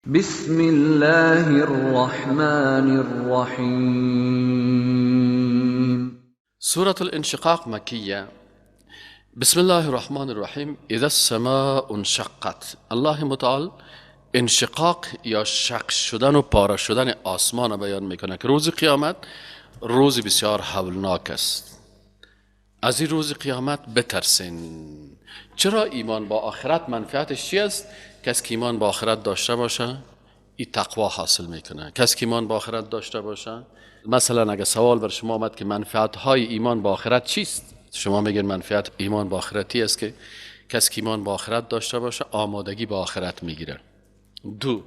بسم الله الرحمن الرحیم. سورة الانشقاق مکیه. بسم الله الرحمن الرحیم. اذا السماء انشقت. الله متعال انشقاق یا شق شدن و پاره شدن آسمان بیان میکنه که روز قیامت روز بسیار هولناک است. از این روز قیامت بترسین. چرا؟ ایمان با آخرت منفعتش چی است؟ کسی که ایمان با آخرت داشته باشه این تقوا حاصل میکنه. کسی که ایمان با آخرت داشته باشه، مثلا اگه سوال بر شما آمد که منفعت های ایمان با آخرت چیست، شما میگین منفعت ایمان با آخرتی است که کسی که ایمان با آخرت داشته باشه آمادگی با آخرت میگیره. دو،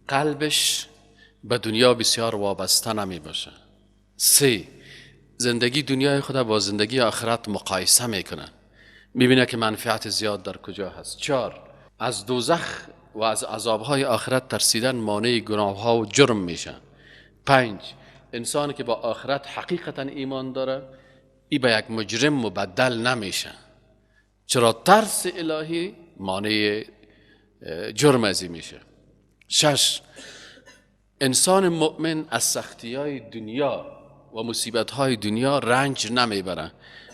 قلبش به دنیا بسیار وابسته نمی باشه. سه، زندگی دنیای خود با زندگی آخرت مقایسه میکنه، میبینه که منفعت زیاد در کجا هست. چهار، از دوزخ و از عذابهای آخرت ترسیدن مانع گناهها و جرم میشه. پنج، انسانی که با آخرت حقیقتا ایمان داره ای به یک مجرم مبدل نمیشه، چرا ترس الهی مانع جرم ازی میشه. شش، انسان مؤمن از سختی های دنیا و مصیبت های دنیا رنج نمیبره،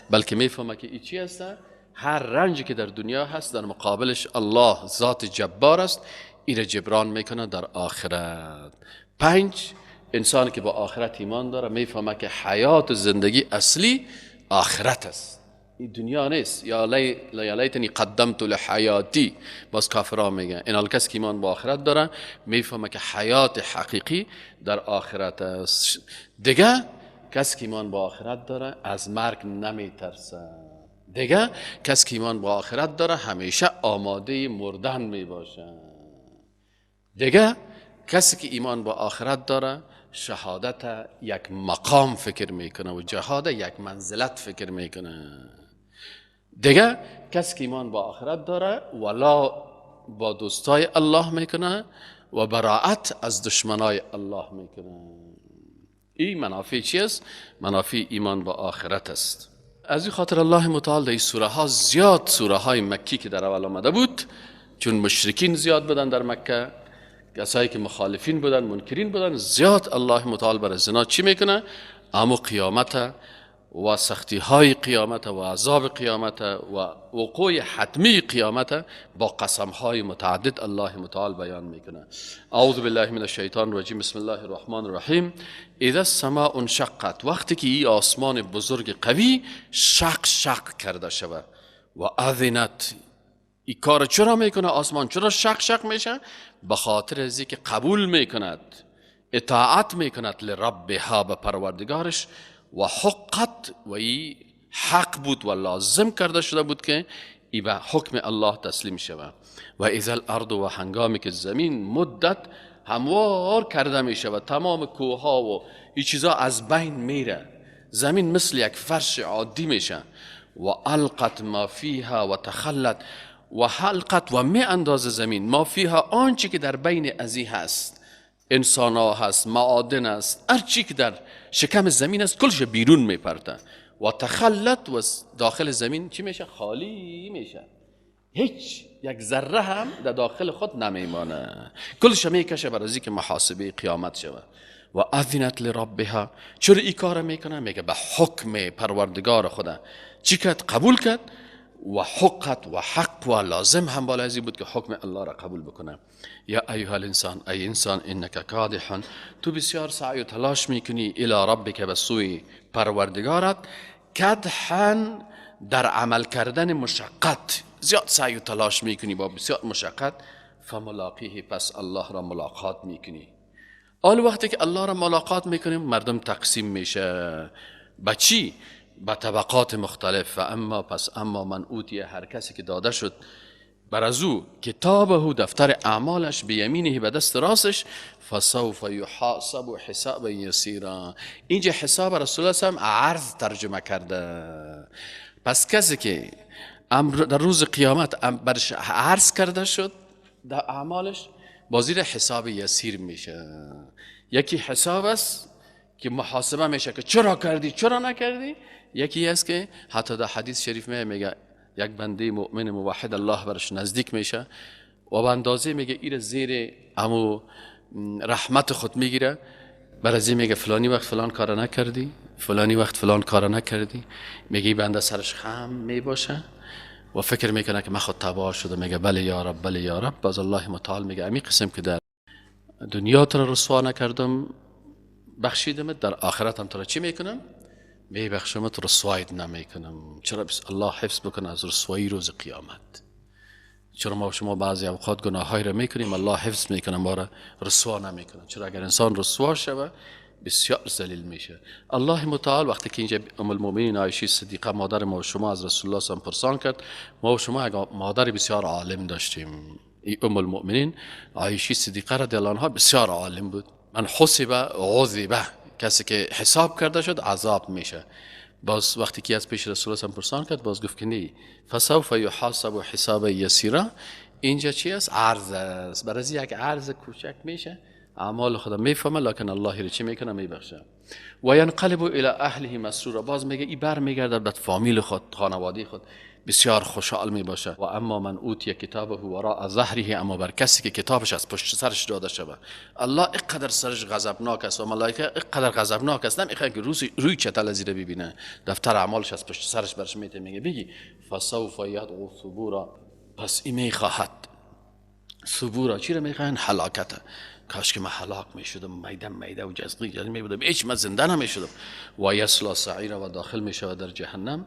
بلکه میفهمه که ای چی هسته؟ هر رنجی که در دنیا هست در مقابلش الله ذات جبار است، ایره جبران میکنه در آخرت. پنج، انسان که با آخرت ایمان داره میفهمه که حیات و زندگی اصلی آخرت است، این دنیا نیست. یا لیتنی قدمت لحیاتی، باز کافران میگن. این کسی که ایمان با آخرت داره میفهمه که حیات حقیقی در آخرت است. دیگه کسی که ایمان با آخرت داره از مرگ نمیترسه. دیگه کسی که ایمان با آخرت داره همیشه آماده مردن میباشه. دیگه کسی که ایمان با آخرت داره شهادت یک مقام فکر میکنه و جهاد یک منزلت فکر میکنه. دیگه کسی که ایمان با آخرت داره ولا با دوستای الله میکنه و براءت از دشمنای الله میکنه. این منافع چی است؟ منافع ایمان با آخرت است. از این خاطر الله متعال در این سوره ها زیاد، سوره های مکی که در اول آمده بود، چون مشرکین زیاد بودن در مکه، کسایی که مخالفین بودن، منکرین بودن، زیاد الله متعال برای زنا چی میکنه؟ اما قیامت و سختی های قیامت و عذاب قیامت و وقوع حتمی قیامت با قسم های متعدد الله متعال بیان میکنه. اعوذ بالله من الشیطان الرجیم. بسم الله الرحمن الرحیم. اذا السماء انشقت. وقتی که این آسمان بزرگ قوی شق کرده شود. و اذنت. این کار چرا میکنه؟ آسمان چرا شق میشه؟ به خاطر ازی که قبول میکند، اطاعت میکند لربها، به پروردگارش، و حقت، و ای حق بود و لازم کرده شده بود که ای به حکم الله تسلیم شود. و اذا الارض، و هنگامی که زمین مدت هموار کرده می شود، تمام کوها و این چیزا از بین میره، زمین مثل یک فرش عادی میشه. و القت ما فیها و تخلت، و حلقت، و می انداز زمین ما فیها، آنچه که در بین ازی هست، انسان ها هست، معادن است، هر چی که در شکم زمین است کلش بیرون میپرته. و تخلت، و داخل زمین چی میشه؟ خالی میشه، هیچ یک ذره هم در داخل خود نمیمانه، کلش میکشه برای از که محاسبه قیامت شود. و اذنت لربها. چرا این کار میکنه؟ میگه به حکم پروردگار خدا چی کرد؟ قبول کرد. و حقت، و حق و لازم هم بالا ازی بود که حکم الله را قبول بکنه. یا ایها الانسان، ای انسان، انک کادح، تو بسیار سعی و تلاش میکنی الی ربک، به سوی پروردگارت، کدحا، در عمل کردن مشقت، زیاد سعی و تلاش میکنی با بسیار مشقت، فملاقیه، پس الله را ملاقات میکنی. آن وقتی که الله را ملاقات میکنیم مردم تقسیم میشه به چی؟ به طبقات مختلف. و اما، پس اما من اوتی، هر کسی که داده شد بر از او کتابه، دفتر اعمالش، بیمینه، به دست راستش، فسوف یحاسب حسابا یسیرا. اینجا حساب رسول الله هم عرض ترجمه کرده. پس کسی که در روز قیامت برش عرض کرده شد در اعمالش، بازیر حساب یسیر میشه. یکی حساب است که محاسبه میشه که چرا کردی چرا نکردی. یکی است که حتی در حدیث شریف میگه یک بنده مؤمن موحد الله برش نزدیک میشه و به اندازه میگه ایر زیر امو رحمت خود میگیره. برای میگه فلانی وقت فلان کار نکردی، فلانی وقت فلان کار نکردی، میگه بنده سرش خم میباشه و فکر میکنه که من خود تباه شده، میگه بله یا رب بله یا رب. باز الله متعال میگه امی قسم که در دنیا تو را رسوا نکردم بخشیدم، در آخرت هم تو را چی میکنم؟ میبخشمت، رسوایت نمیکنم. چرا؟ بس الله حفظ بکنه از رسوایی روز قیامت. چرا ما شما بعضی اوقات گناهایی را میکنیم الله حفظ میکنه ما را رسوا نمیکنه؟ چرا اگر انسان رسوا شود بسیار ذلیل میشه. الله متعال وقتی که اینجا ام المؤمنین عایشه صدیقه مادر ما و شما از رسول الله صلی الله علیه و پرسان کرد، ما و شما اگر مادر بسیار عالم داشتیم. ام المؤمنین عایشه صدیقه رضی الله عنها بسیار عالم بود. من حسب عذبه، کسی که حساب کرده شد عذاب میشه. باز وقتی که از پیش رسول الله پرسان کرد باز گفت که نه، فسوف یحاسب حسابا یسیرا. اینجا چی است؟ عرض است. برای یک عرض کوچک میشه، اعمال خدا میفهمه لکن الله رو چی میکنه؟ میبخشه. و ینقلب الی اهله مسرورا. باز میگه ای بر میگرده به فامیل خود، خانواده خود، بسیار خوشحال می باشه. و اما من اوتی کتابه وراء ظهره، اما بر کسی که کتابش از پشت سرش داده شده. الله اقدر سرش غضبناک است و ملائکه اقدر غضبناک است، نمیخواد که روی چتل زیر ببینه، دفتر اعمالش از پشت سرش برش میته. میگه بگی فسوف یدعو ثبورا، پس این میخواهد ثبورا. چی رو میخواهن؟ هلاکت. کاش که من هلاک میشدم، میده و جزقی میبودم، هیچ من زنده نمیشدم. و یصلا سعیرا، و داخل میشود در جهنم.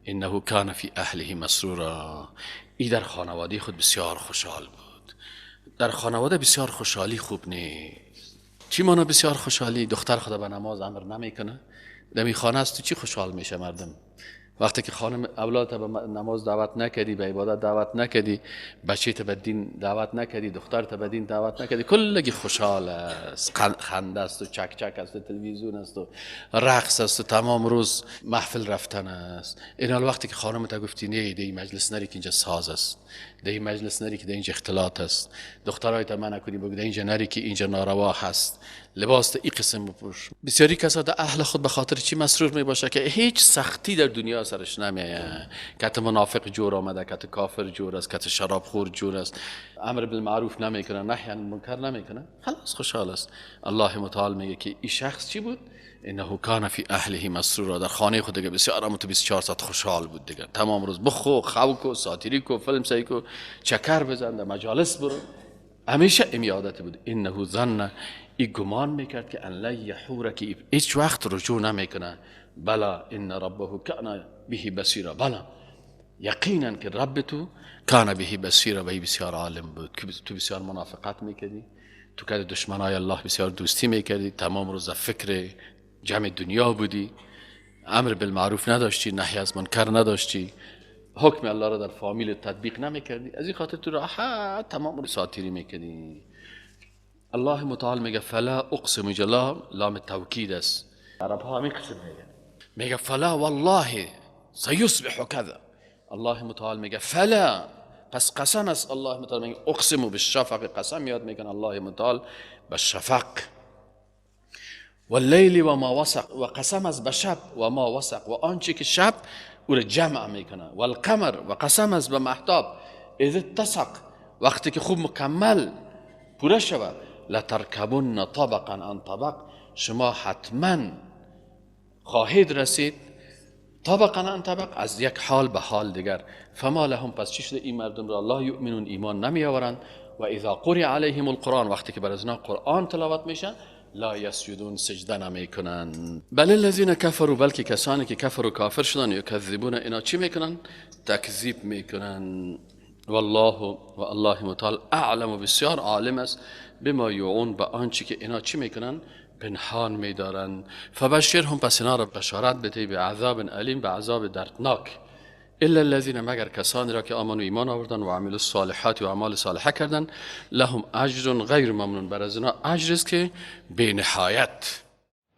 انه کان فی اهله مسرورا. ای در خانواده خود بسیار خوشحال بود. در خانواده بسیار خوشحالی خوب نیست. چی مانا بسیار خوشحالی؟ دختر خدا به نماز امر نمیکنه، دمی خانه است تو چی خوشحال میشه مردم؟ وقتی که خانم اولاد به نماز دعوت نکردی، به عبادت دعوت نکردی، بچه تا به دین دعوت نکردی، دختر تا به دین دعوت نکردی، کلگی خوشحال است، خنده است و چک چک است و تلویزیون است و رقص است و تمام روز محفل رفتن است. این حال وقتی که خانم تا گفتی نه دی مجلس نری که اینجا ساز است، دی مجلس نری که اینجا اختلاط است، دخترای تا منع کنی بگو اینجا نری که اینجا ناروا هست، لباس تا این قسم بپوش. بسیاری کسا در اهل خود به خاطر چی مسرور می باشه؟ که هیچ سختی در دنیا سرش نمیه. کت منافق جور آمده، کت کافر جور است، کت شرابخور جور است، امر بالمعروف نمیکنه، نهی عن المنکر نمیکنه، خلاص خوشحال است. الله متعال میگه که این شخص چی بود؟ انه کان فی اهله مسرورا. در خانه خود دیگه بسیار 24 ساعت خوشحال بود دیگه، تمام روز بخو خوک ساتیری کو فیلم سایی کو چکر بزن، در مجالس برو، همیشه این عادت بود. انه ظن، ای گمان میکرد که ان لا یحور، که هیچ وقت رجوع نمیکنه. بلا ان ربه کان به بصیرا. بلا یقینا که رب تو کان به بصیرا، و بسیار عالم بود. که تو بسیار منافقت میکردی، تو که دشمنای الله بسیار دوستی میکردی، تمام روز فکر جمع دنیا بودی، امر بالمعروف نداشتی، نهی از منکر نداشتی، حکم الله را در فامیل تطبیق نمیکردی، از این خاطر تو راحت تمام ساتیری میکردی. الله متعال میگه فلا اقسم، جلا لام توکید است. عرب ها همین قسم میگه فلا والله سیصبح کذا. الله متعال میگه فلا، پس قسم است. الله متعال میگه اقسم بالشفق، قسم یاد میکنه الله متعال بالشفق. واللیل و ما وسق، و قسم است به شب و ما وسق، و آنچه که شب او را جمع میکنه. والقمر، و قسم است به مهتاب. اذا اتسق، وقتی که خوب مکمل پوره شود. لترکبن طبقا عن طبق، شما حتما خواهید رسید طبقا عن طبق، از یک حال به حال دیگر. فما لهم، پس چی شده این مردم را؟ لا یؤمنون، ایمان نمی آورند. و اذا قرئ علیهم القرآن، وقتی که بر از قرآن تلاوت میشه، لا یسجدون، سجده نمی کنند. بل الذین کفروا، بلکه کسانی که کفر و کافر شدن، یکذبون، اینا چی میکنن؟ تکذیب میکنن. والله، و الله متعال اعلم، و بسیار عالم است، بما یوعون، به آنچه که اینا چی میکنن؟ پنهان میدارن. فبشرهم، پس اینا را بشارت بده به عذاب علیم، به عذاب دردناک. الا الذين، مگر کسانی را که آمنوا ایمان آوردن و عملوا الصالحات، و اعمال صالحه کردن، لهم اجر غیر ممنون، بر از اینا اجر است که بی نهایت.